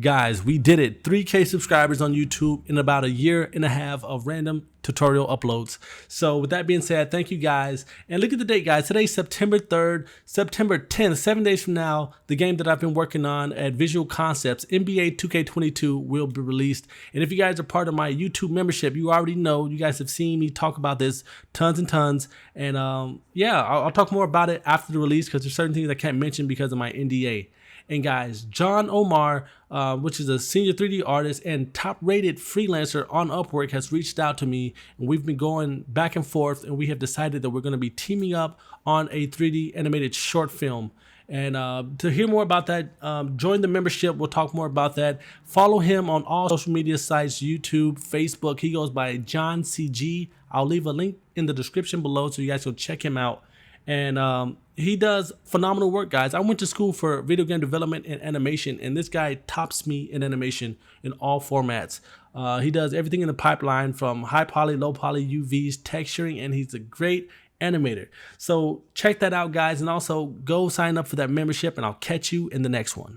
Guys, we did it. 3K subscribers on YouTube in about a year and a half of random tutorial uploads. So with that being said, thank you guys. And look at the date, guys. Today's September 3rd, September 10th, 7 days from now, the game that I've been working on at Visual Concepts, NBA2K22, will be released. And if you guys are part of my YouTube membership, you already know, you guys have seen me talk about this tons and tons. And yeah, I'll talk more about it after the release because there's certain things I can't mention because of my NDA. And guys, John Omar, which is a senior 3D artist and top-rated freelancer on Upwork, has reached out to me, and we've been going back and forth, and we have decided that we're going to be teaming up on a 3D animated short film. And to hear more about that, join the membership. We'll talk more about that. Follow him on all social media sites, YouTube, Facebook. He goes by JonCG. I'll leave a link in the description below so you guys can check him out. And he does phenomenal work, guys. I went to school for video game development and animation, and this guy tops me in animation in all formats. He does everything in the pipeline from high poly, low poly, UVs, texturing, and he's a great animator. So check that out, guys, and also go sign up for that membership, and I'll catch you in the next one.